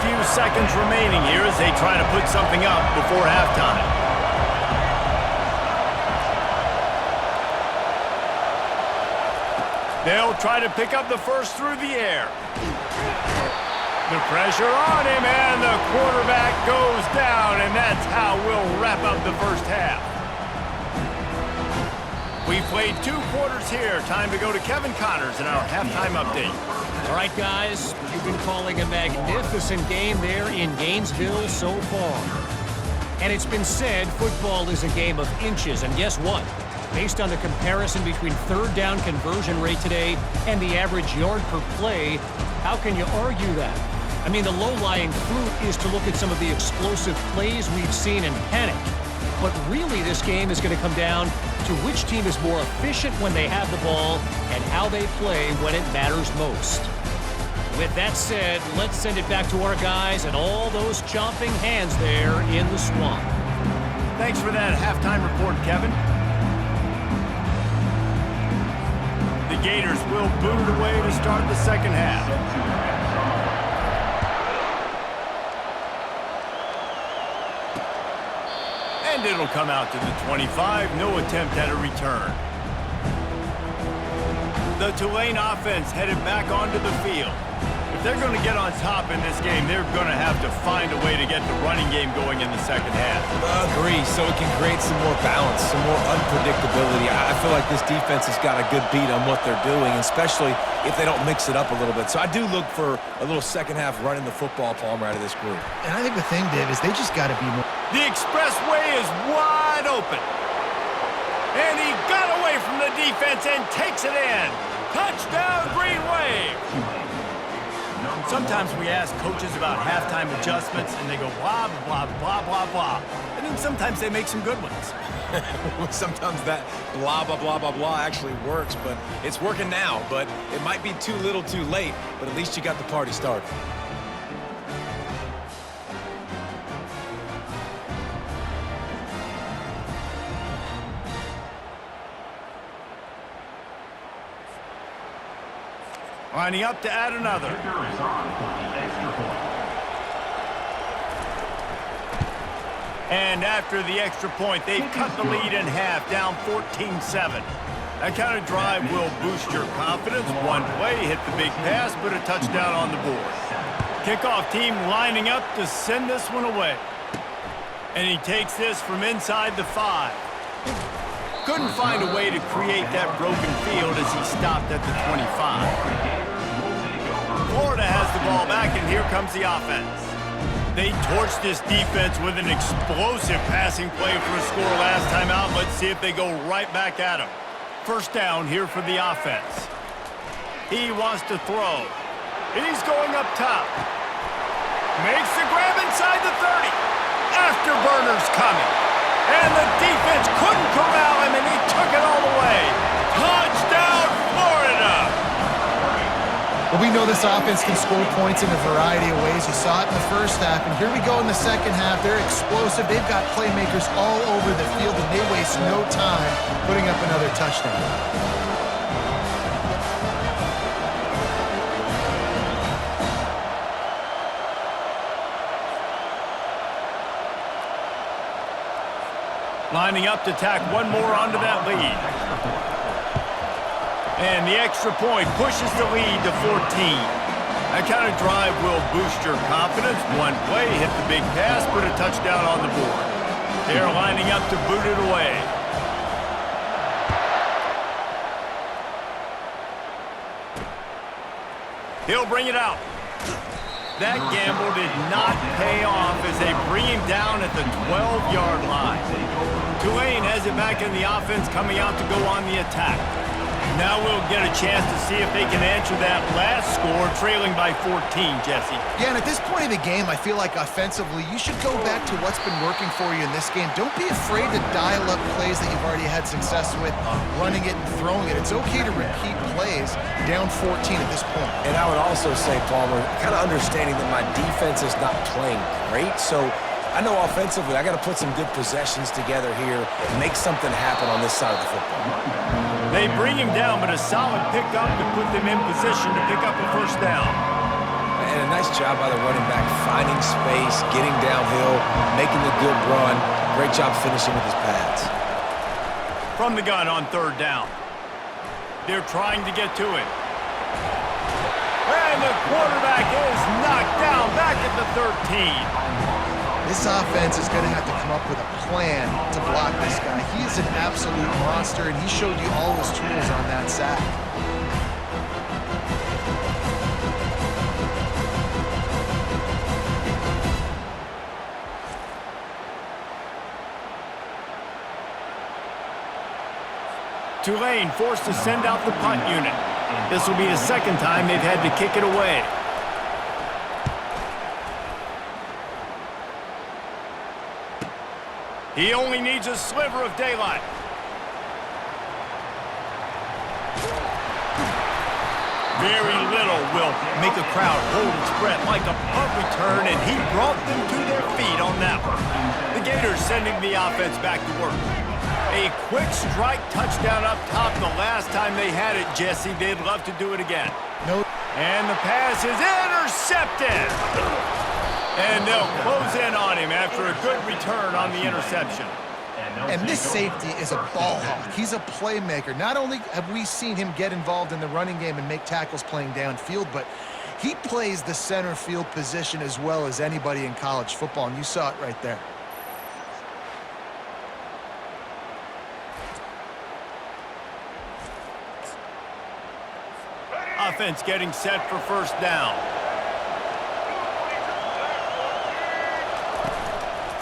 few seconds remaining here as they try to put something up before halftime. They'll try to pick up the first through the air. The pressure on him, and the quarterback goes down, and that's how we'll wrap up the first half. We've played 2 quarters here. Time to go to Kevin Connors in our halftime update. All right, guys, you've been calling a magnificent game there in Gainesville so far. And it's been said football is a game of inches, and guess what? Based on the comparison between third down conversion rate today and the average yard per play, how can you argue that? I mean, the low-lying fruit is to look at some of the explosive plays we've seen and panic. But really, this game is going to come down to which team is more efficient when they have the ball and how they play when it matters most. With that said, let's send it back to our guys and all those chomping hands there in the swamp. Thanks for that halftime report, Kevin. The Gators will boot it away to start the second half. And it'll come out to the 25. No attempt at a return. The Tulane offense headed back onto the field. If they're going to get on top in this game, they're going to have to find a way to get the running game going in the second half. Agree, so it can create some more balance, some more unpredictability. I feel like this defense has got a good beat on what they're doing, especially if they don't mix it up a little bit. So I do look for a little second half running the football, Palmer, out of this group. And I think the thing, Dave, is they just got to be more. The expressway is wide open. And he got away from the defense and takes it in. Touchdown, Green Wave. Sometimes we ask coaches about halftime adjustments, and they go blah, blah, blah, blah, blah. And then sometimes they make some good ones. Sometimes that blah, blah, blah, blah, blah actually works, but it's working now. But it might be too little too late, but at least you got the party started. Lining up to add another. And after the extra point, they've cut the lead in half, down 14-7. That kind of drive will boost your confidence. One play, hit the big pass, put a touchdown on the board. Kickoff team lining up to send this one away. And he takes this from inside the 5. Couldn't find a way to create that broken field as he stopped at the 25. Florida has the ball back, and here comes the offense. They torched this defense with an explosive passing play for a score last time out. Let's see if they go right back at him. First down here for the offense. He wants to throw. He's going up top. Makes the grab inside the 30. Afterburner's coming. And the defense couldn't corral him, and he took it all the way. Touchdown, Florida! Well, we know this offense can score points in a variety of ways. You saw it in the first half, and here we go in the second half. They're explosive. They've got playmakers all over the field, and they waste no time putting up another touchdown. Lining up to tack one more onto that lead. And the extra point pushes the lead to 14. That kind of drive will boost your confidence. One play, hit the big pass, put a touchdown on the board. They're lining up to boot it away. He'll bring it out. That gamble did not pay off as they bring him down at the 12-yard line. Tulane has it back in the offense, coming out to go on the attack. Now we'll get a chance to see if they can answer that last score, trailing by 14, Jesse. Yeah, and at this point in the game, I feel like offensively, you should go back to what's been working for you in this game. Don't be afraid to dial up plays that you've already had success with, running it and throwing it. It's okay to repeat plays down 14 at this point. And I would also say, Palmer, kind of understanding that my defense is not playing great, so I know offensively I got to put some good possessions together here and make something happen on this side of the football. They bring him down, but a solid pickup to put them in position to pick up a first down. And a nice job by the running back, finding space, getting downhill, making the good run. Great job finishing with his pads. From the gun on third down. They're trying to get to it. And the quarterback is knocked down back at the 13. This offense is going to have to come up with a plan to block this guy. He is an absolute monster, and he showed you all his tools on that sack. Tulane forced to send out the punt unit. This will be the second time they've had to kick it away. He only needs a sliver of daylight. Very little will make a crowd hold its breath like a punt return, and he brought them to their feet on that one. The Gators sending the offense back to work. A quick strike touchdown up top the last time they had it, Jesse. They'd love to do it again. Nope. And the pass is intercepted. And they'll close in on him after a good return on the interception. And this safety is a ball hawk. He's a playmaker. Not only have we seen him get involved in the running game and make tackles playing downfield, but he plays the center field position as well as anybody in college football, and you saw it right there. Offense getting set for first down.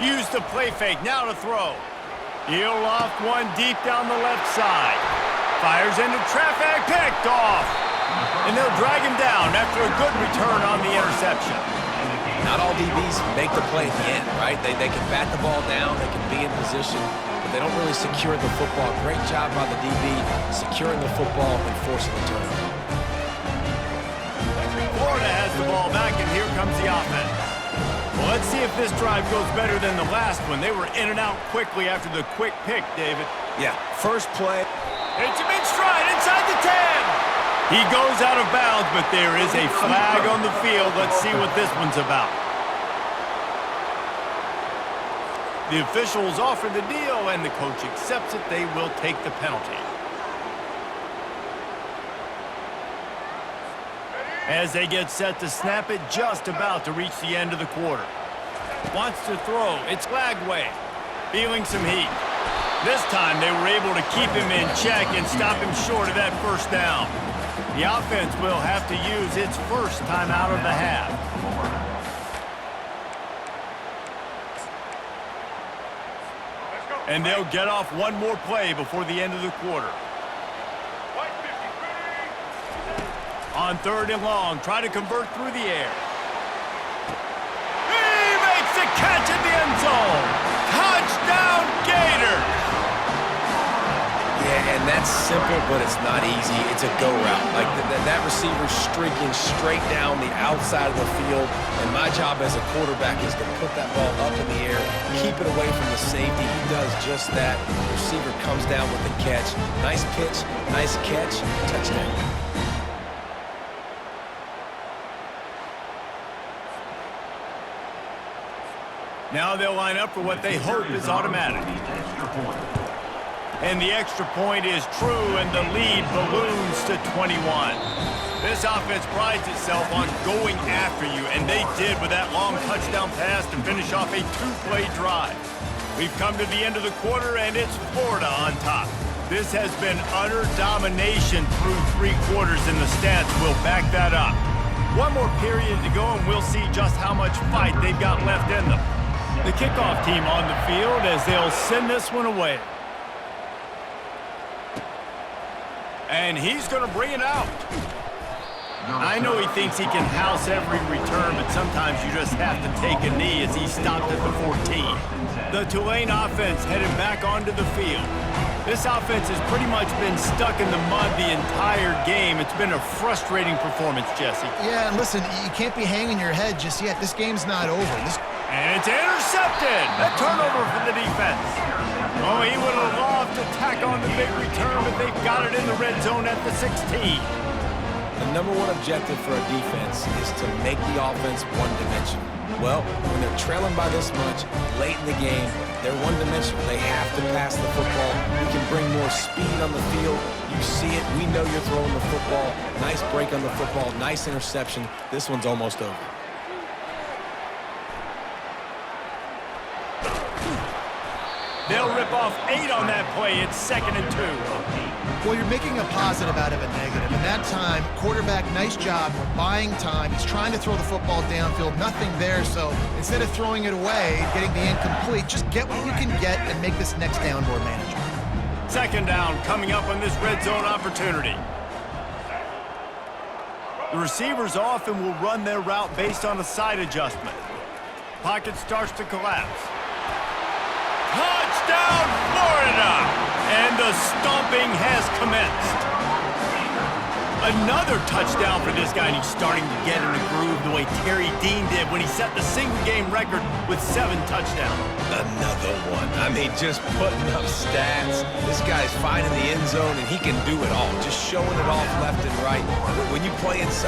Use the play fake, now to throw. He'll loft one deep down the left side. Fires into traffic, picked off. And they'll drag him down after a good return on the interception. Not all DBs make the play at the end, right? They can bat the ball down, they can be in position, but they don't really secure the football. Great job by the DB securing the football and forcing the turnover. Florida has the ball back, and here comes the offense. Well, let's see if this drive goes better than the last one. They were in and out quickly after the quick pick, David. Yeah, first play. It's a mid-stride inside the 10. He goes out of bounds, but there is a flag on the field. Let's see what this one's about. The officials offer the deal, and the coach accepts it. They will take the penalty. As they get set to snap it, just about to reach the end of the quarter. Wants to throw. It's Lagway. Feeling some heat. This time they were able to keep him in check and stop him short of that first down. The offense will have to use its first time out of the half. And they'll get off one more play before the end of the quarter. On third and long, try to convert through the air. He makes the catch in the end zone. Touchdown, Gators! Yeah, and that's simple, but it's not easy. It's a go route. Like that receiver's streaking straight down the outside of the field, and my job as a quarterback is to put that ball up in the air, keep it away from the safety. He does just that. The receiver comes down with the catch. Nice pitch, nice catch, touchdown. Now they'll line up for what they hope is automatic. And the extra point is true, and the lead balloons to 21. This offense prides itself on going after you, and they did with that long touchdown pass to finish off a two-play drive. We've come to the end of the quarter, and it's Florida on top. This has been utter domination through three quarters, and the stats will back that up. One more period to go, and we'll see just how much fight they've got left in them. The kickoff team on the field as they'll send this one away. And he's going to bring it out. I know he thinks he can house every return, but sometimes you just have to take a knee as he stopped at the 14. The Tulane offense headed back onto the field. This offense has pretty much been stuck in the mud the entire game. It's been a frustrating performance, Jesse. Yeah, and listen, you can't be hanging your head just yet. This game's not over. And it's intercepted. A turnover for the defense. Oh, he would have loved to tack on the big return, but they've got it in the red zone at the 16. The number one objective for a defense is to make the offense one-dimensional. Well, when they're trailing by this much, late in the game, they're one-dimensional. They have to pass the football. We can bring more speed on the field. You see it. We know you're throwing the football. Nice break on the football. Nice interception. This one's almost over. They'll rip off 8 on that play. It's 2nd and 2. Well, you're making a positive out of a negative. And that time, quarterback, nice job, buying time. He's trying to throw the football downfield. Nothing there, so instead of throwing it away, getting the incomplete, just get what you can get and make this next down more manageable. 2nd down coming up on this red zone opportunity. The receivers often will run their route based on a side adjustment. Pocket starts to collapse. Touchdown, Florida! And the stomping has commenced. Another touchdown for this guy, and he's starting to get in the groove the way Terry Dean did when he set the single-game record with 7 touchdowns. Another one. I mean, just putting up stats. This guy's finding the end zone, and he can do it all. Just showing it off left and right. When you play inside